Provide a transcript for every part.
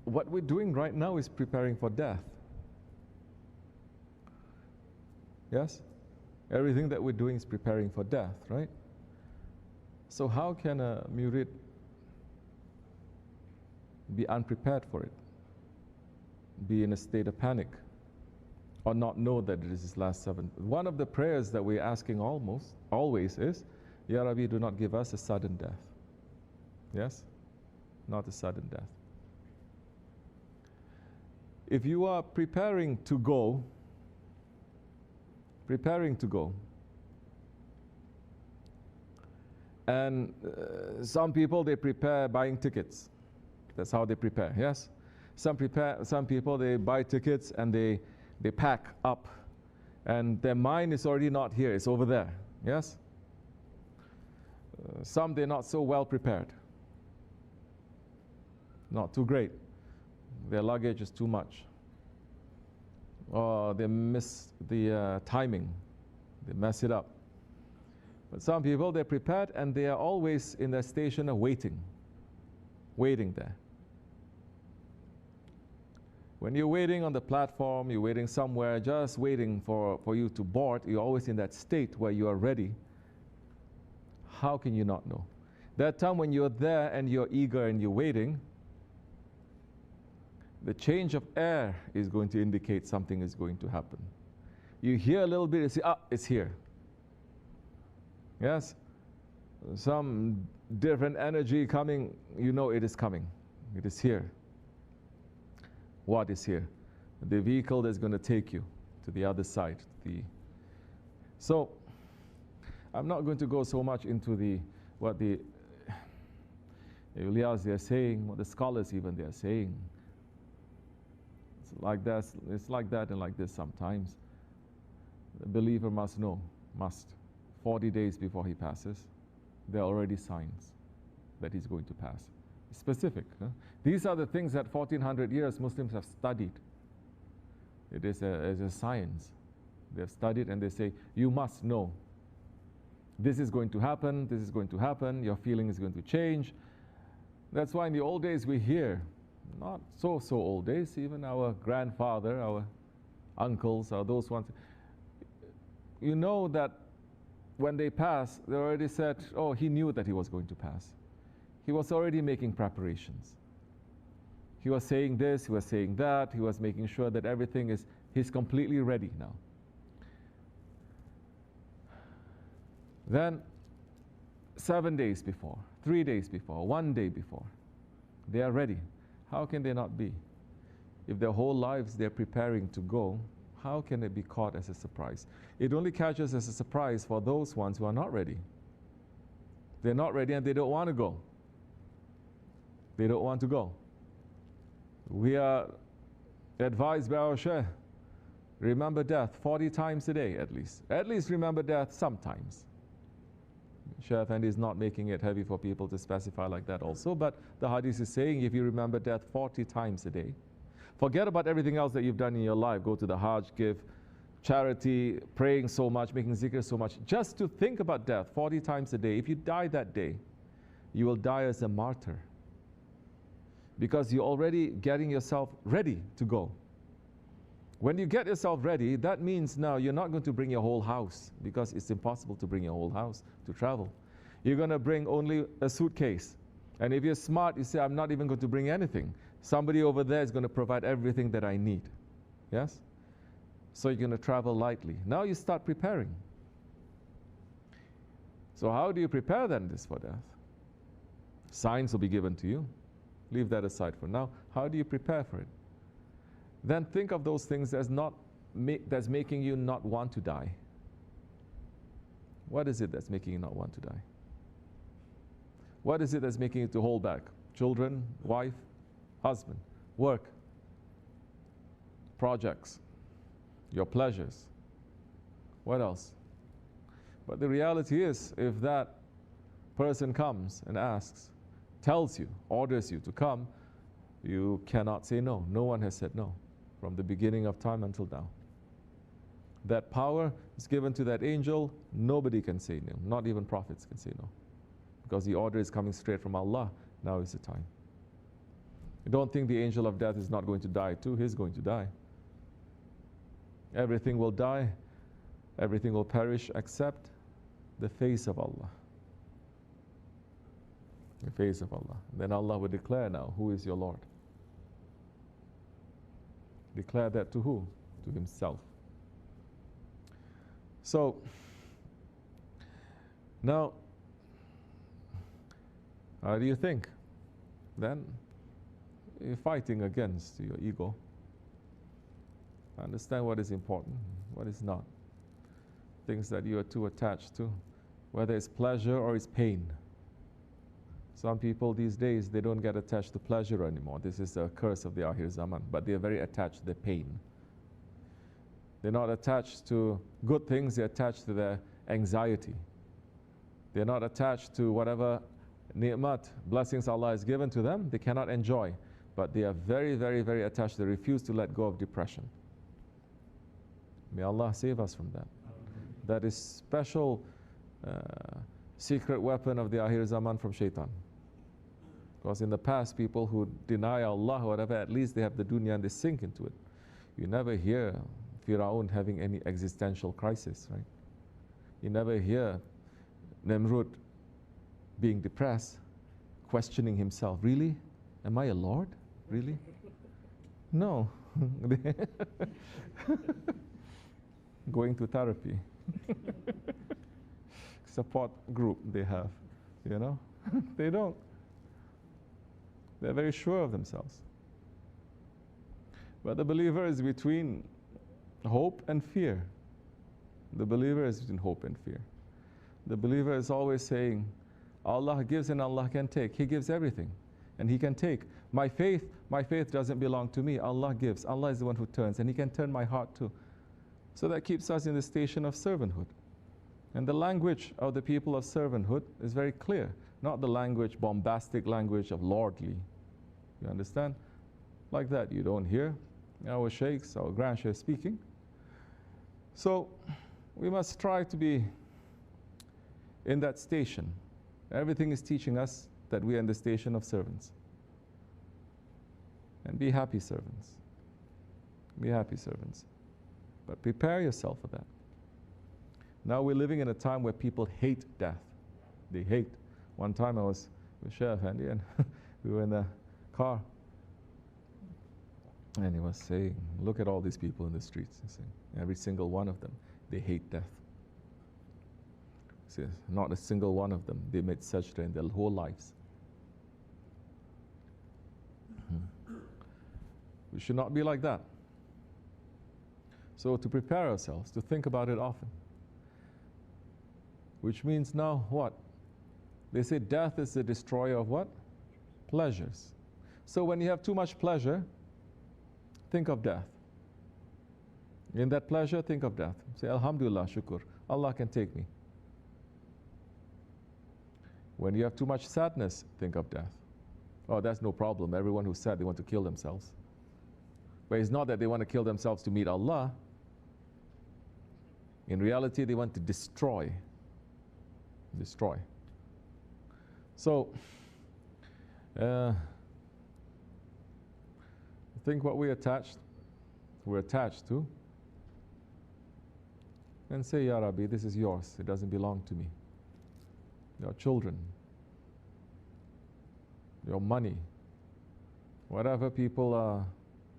what we're doing right now is preparing for death. Yes? Everything that we're doing is preparing for death, right? So how can a murid be unprepared for it? Be in a state of panic? Or not know that it is his last 7? One of the prayers that we're asking always is, Ya Rabbi, do not give us a sudden death. Yes? Not a sudden death. If you are preparing to go, and some people, they prepare buying tickets. That's how they prepare, yes? Some people, they buy tickets and they pack up, and their mind is already not here, it's over there, yes? Some, they're not so well prepared. Not too great. Their luggage is too much. Or they miss the timing. They mess it up. But some people, they're prepared and they are always in their station of waiting there. When you're waiting on the platform, you're waiting somewhere, just waiting for you to board, you're always in that state where you are ready. How can you not know? That time when you're there and you're eager and you're waiting, the change of air is going to indicate something is going to happen. You hear a little bit, you say, it's here. Yes? Some different energy coming, you know it is coming. It is here. What is here? The vehicle that's going to take you to the other side. So, I'm not going to go so much into what the awliyas they are saying, what the scholars even they are saying. It's like that and like this sometimes. The believer must know, 40 days before he passes, there are already signs that he's going to pass. Specific. Huh? These are the things that 1400 years Muslims have studied. It is a science. They have studied and they say, you must know. This is going to happen, this is going to happen, your feeling is going to change. That's why in the old days we hear, not so old days, even our grandfather, our uncles, or those ones, you know that when they pass, they already said, oh, he knew that he was going to pass. He was already making preparations. He was saying this, he was saying that, he was making sure that everything he's completely ready now. Then, 7 days before, 3 days before, 1 day before, they are ready. How can they not be? If their whole lives they're preparing to go, how can it be caught as a surprise? It only catches as a surprise for those ones who are not ready. They're not ready and they don't want to go. They don't want to go. We are advised by our Shaykh, remember death 40 times a day at least. At least remember death sometimes. Shaykh Effendi is not making it heavy for people to specify like that also, but the hadith is saying if you remember death 40 times a day, forget about everything else that you've done in your life. Go to the Hajj, give charity, praying so much, making zikr so much. Just to think about death 40 times a day. If you die that day, you will die as a martyr. Because you're already getting yourself ready to go. When you get yourself ready, that means now you're not going to bring your whole house, because it's impossible to bring your whole house to travel. You're going to bring only a suitcase. And if you're smart, you say, I'm not even going to bring anything. Somebody over there is going to provide everything that I need. Yes? So you're going to travel lightly. Now you start preparing. So how do you prepare then this for death? Signs will be given to you. Leave that aside for now. How do you prepare for it? Then think of those things as that's making you not want to die. What is it that's making you not want to die? What is it that's making you to hold back? Children, wife, husband, work, projects, your pleasures. What else? But the reality is, if that person comes and asks, tells you, orders you to come, you cannot say no. No one has said no from the beginning of time until now. That power is given to that angel. Nobody can say no. Not even prophets can say no. Because the order is coming straight from Allah. Now is the time. You don't think the angel of death is not going to die too? He's going to die. Everything will die, everything will perish except the face of Allah. The face of Allah. Then Allah will declare now, who is your Lord? Declare that to who? To Himself. So, now, how do you think? Then, you're fighting against your ego. Understand what is important, what is not. Things that you are too attached to, whether it's pleasure or it's pain. Some people these days, they don't get attached to pleasure anymore. This is a curse of the Akhir Zaman, but they're very attached to the pain. They're not attached to good things, they're attached to their anxiety. They're not attached to whatever ni'mat, blessings Allah has given to them, they cannot enjoy. But they are very, very, very attached. They refuse to let go of depression. May Allah save us from that. That is special secret weapon of the Akhir Zaman from Shaitan. Because in the past, people who deny Allah or whatever, at least they have the dunya and they sink into it. You never hear Firaun having any existential crisis, right? You never hear Nimrud being depressed, questioning himself. Really? Am I a Lord? Really? No. Going to therapy. Support group they have, you know? They don't. They're very sure of themselves. But the believer is between hope and fear. The believer is between hope and fear. The believer is always saying, Allah gives and Allah can take. He gives everything and He can take. My faith doesn't belong to me. Allah gives. Allah is the one who turns, and He can turn my heart too. So that keeps us in the station of servanthood. And the language of the people of servanthood is very clear. Not the language, bombastic language of lordly. You understand? Like that, you don't hear our sheikhs, our grand sheikhs speaking. So we must try to be in that station. Everything is teaching us that we are in the station of servants. And be happy servants. Be happy servants. But prepare yourself for that. Now we're living in a time where people hate death. They hate. One time I was with Shaykh Effendi and we were in a car. And he was saying, look at all these people in the streets. He's saying, every single one of them, they hate death. He says, not a single one of them, they made sajda in their whole lives. We should not be like that. So to prepare ourselves, to think about it often. Which means now what? They say death is the destroyer of what? Pleasures. So when you have too much pleasure, think of death. In that pleasure, think of death. Say, Alhamdulillah, shukr. Allah can take me. When you have too much sadness, think of death. Oh, that's no problem. Everyone who's sad, they want to kill themselves. But it's not that they want to kill themselves to meet Allah. In reality, they want to destroy. Destroy. So, think what we're attached to, and say, Ya Rabbi, this is yours. It doesn't belong to me. Your children, your money, whatever people are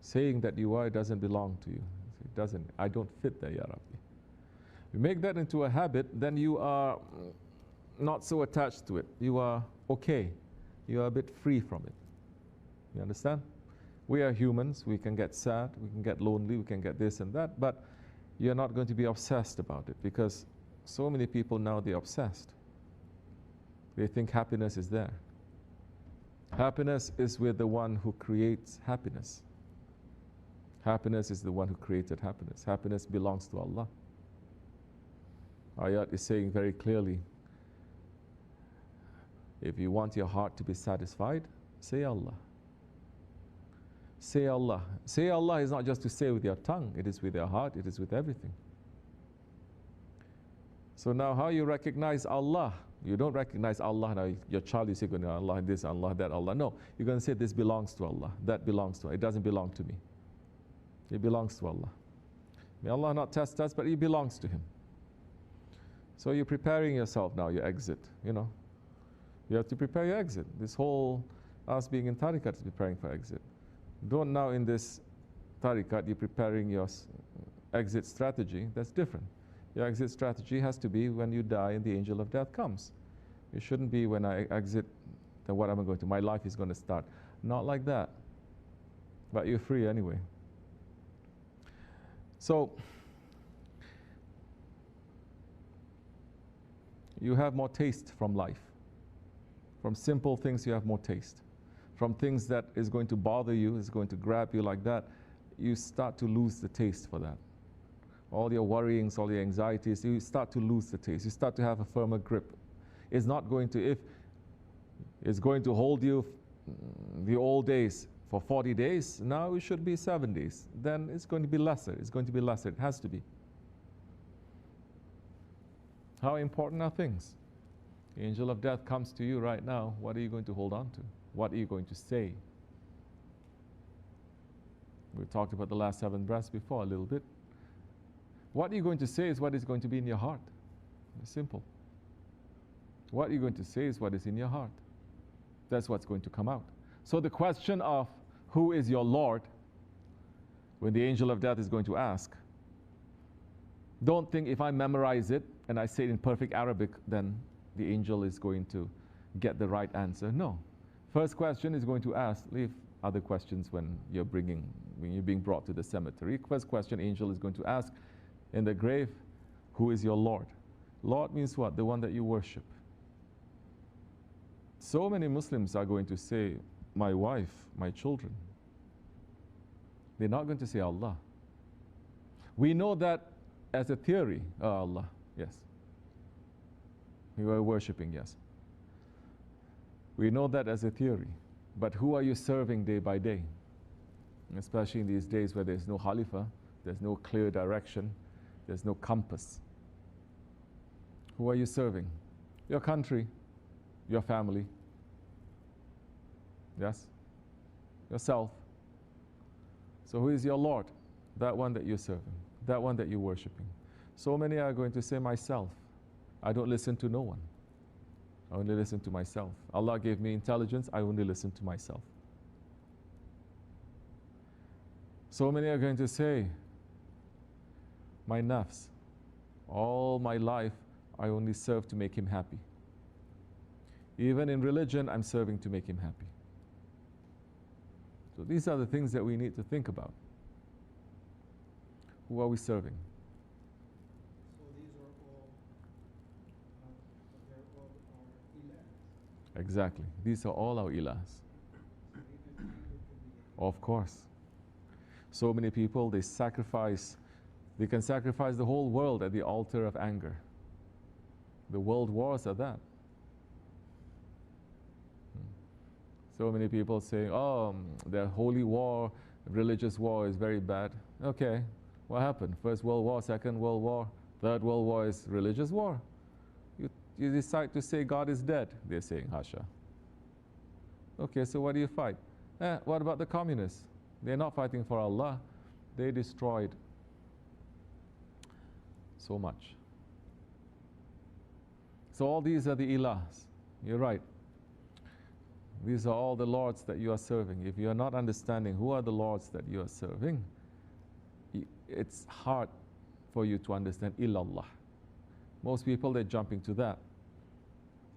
saying that you are, it doesn't belong to you. It doesn't. I don't fit there, Ya Rabbi. You make that into a habit, then you are not so attached to it. You are okay. You are a bit free from it. You understand? We are humans. We can get sad. We can get lonely. We can get this and that. But you're not going to be obsessed about it, because so many people now, they're obsessed. They think happiness is there. Happiness is with the one who creates happiness. Happiness is the one who created happiness. Happiness belongs to Allah. Ayat is saying very clearly, if you want your heart to be satisfied, say Allah. Say Allah. Say Allah is not just to say with your tongue, it is with your heart, it is with everything. So now how you recognize Allah You don't recognize Allah now. Your child is saying, Allah this, Allah that, Allah. No, you're going to say this belongs to Allah, that belongs to Allah. It doesn't belong to me. It belongs to Allah. May Allah not test us, but it belongs to Him. So you're preparing yourself now, your exit, you know. You have to prepare your exit. This whole us being in tariqat is preparing for exit. Don't now in this tariqat, you're preparing your exit strategy. That's different. Your exit strategy has to be when you die and the angel of death comes. It shouldn't be when I exit, then what am I going to, my life is going to start. Not like that. But you're free anyway. So, you have more taste from life. From simple things you have more taste. From things that is going to bother you, is going to grab you like that, you start to lose the taste for that. All your worryings, all your anxieties, you start to lose the taste. You start to have a firmer grip. It's not going to, if it's going to hold you the old days for 40 days, now it should be 7 days. Then it's going to be lesser. It's going to be lesser. It has to be. How important are things? The angel of death comes to you right now. What are you going to hold on to? What are you going to say? We talked about the last 7 breaths before a little bit. What you're going to say is what is going to be in your heart. It's simple. What you're going to say is what is in your heart. That's what's going to come out. So the question of who is your Lord, when the angel of death is going to ask, don't think if I memorize it and I say it in perfect Arabic, then the angel is going to get the right answer. No. First question is going to ask, leave other questions when you're being brought to the cemetery. First question angel is going to ask in the grave, who is your Lord? Lord means what? The one that you worship. So many Muslims are going to say, my wife, my children. They're not going to say Allah. We know that as a theory, Allah, yes. You are worshipping, yes. We know that as a theory. But who are you serving day by day? Especially in these days where there's no Khalifa, there's no clear direction, there's no compass. Who are you serving? Your country, your family, yes? Yourself. So who is your Lord? That one that you're serving, that one that you're worshipping. So many are going to say, myself. I don't listen to no one. I only listen to myself. Allah gave me intelligence, I only listen to myself. So many are going to say, my nafs, all my life I only serve to make him happy. Even in religion, I'm serving to make him happy. So these are the things that we need to think about. Who are we serving? So these are all, they're all our ilahs. Exactly. These are all our ilahs. Of course. So many people, they can sacrifice the whole world at the altar of anger. The world wars are that. So many people say, oh, the holy war, religious war is very bad. Okay, what happened? First World War, Second World War, Third World War is religious war. You decide to say God is dead, they're saying, Hasha. Okay, so what do you fight? What about the communists? They're not fighting for Allah. They destroyed so much. So all these are the ilahs. You're right. These are all the lords that you are serving. If you are not understanding who are the lords that you are serving, it's hard for you to understand illallah. Most people, they're jumping to that.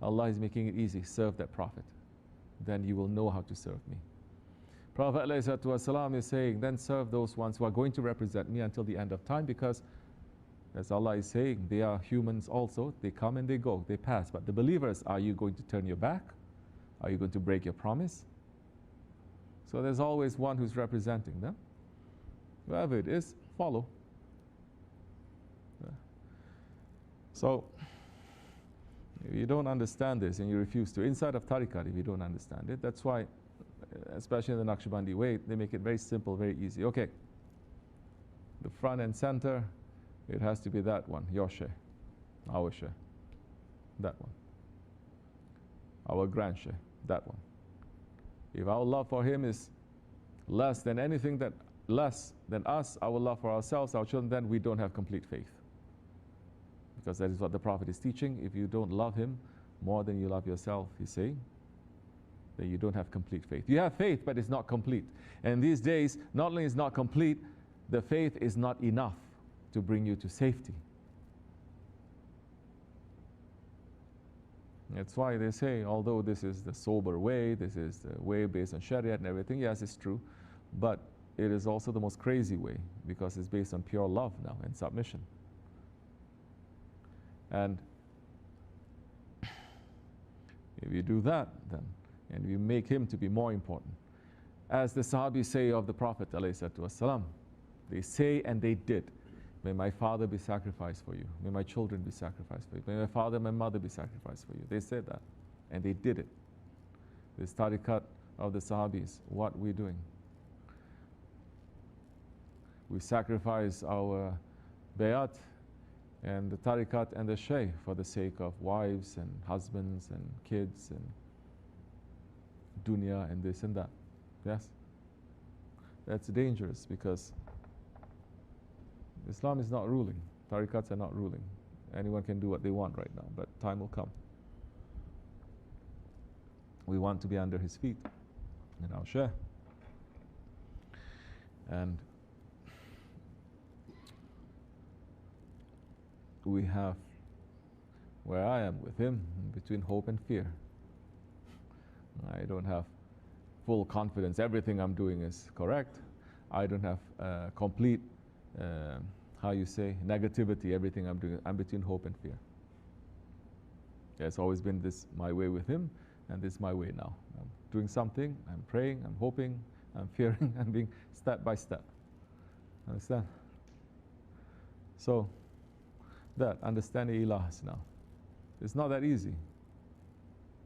Allah is making it easy. Serve that Prophet. Then you will know how to serve me. Prophet ﷺ is saying, then serve those ones who are going to represent me until the end of time, because as Allah is saying, they are humans also. They come and they go, they pass. But the believers, are you going to turn your back? Are you going to break your promise? So there's always one who's representing them. Whoever it is, follow. So, if you don't understand this and you refuse to, inside of tariqat, if you don't understand it, that's why, especially in the Nakshibendi way, they make it very simple, very easy. Okay, the front and center, it has to be that one, your share, our share, that one. our Grand Shaykh, that one. If our love for him is less than anything that less than us, our love for ourselves, our children, then we don't have complete faith. Because that is what the Prophet is teaching. If you don't love him more than you love yourself, he's saying, then you don't have complete faith. You have faith, but it's not complete. And these days, not only is it not complete, the faith is not enough to bring you to safety. That's why they say, although this is the sober way, this is the way based on Sharia and everything, yes, it's true, but it is also the most crazy way because it's based on pure love now and submission. And if you do that, then, and you make him to be more important, as the Sahabis say of the Prophet ﷺ, they say and they did, may my father be sacrificed for you, may my children be sacrificed for you, may my father and my mother be sacrificed for you. They said that, and they did it. This tariqat of the Sahabis, what we're doing. We sacrifice our bayat and the tariqat and the shaykh for the sake of wives and husbands and kids and dunya and this and that. Yes? That's dangerous because Islam is not ruling. Tariqats are not ruling. Anyone can do what they want right now, but time will come. We want to be under his feet in our shaykh. And we have, where I am with him, between hope and fear. I don't have full confidence everything I'm doing is correct. I don't have complete, how you say, negativity, everything I'm doing. I'm between hope and fear. There's always been this my way with him, and this is my way now. I'm doing something, I'm praying, I'm hoping, I'm fearing, I'm being step by step. Understand? So, that, understanding ilahs now. It's not that easy.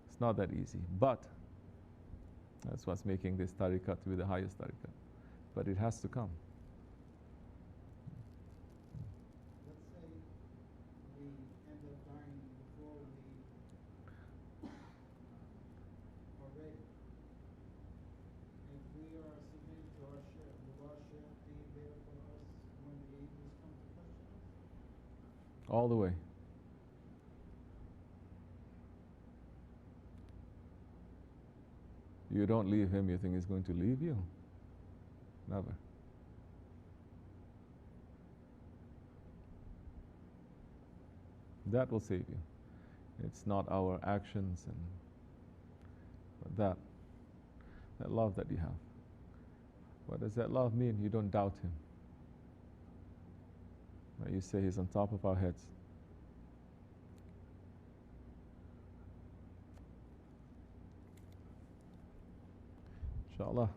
It's not that easy. But, that's what's making this tariqat to be the highest tariqat. But it has to come. Let's say we end up dying before we are ready. If we are submitted to our share, will our share be there for us when the angels come to question us? All the way. You don't leave him, you think he's going to leave you? Never. That will save you. It's not our actions and but that love that you have. What does that love mean? You don't doubt him. You say he's on top of our heads. Inshallah.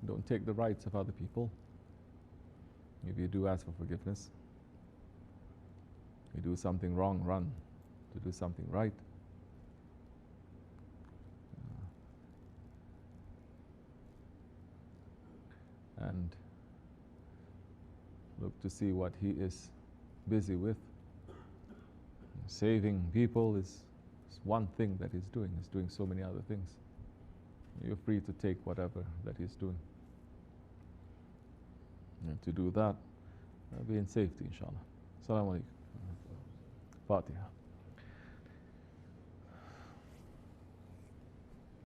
Don't take the rights of other people. If you do ask for forgiveness, you do something wrong, run to do something right. And look to see what he is busy with. Saving people is one thing that he's doing. He's doing so many other things. You're free to take whatever that he's doing. And to do that, be in safety, inshallah. Assalamu alaikum. Fatiha.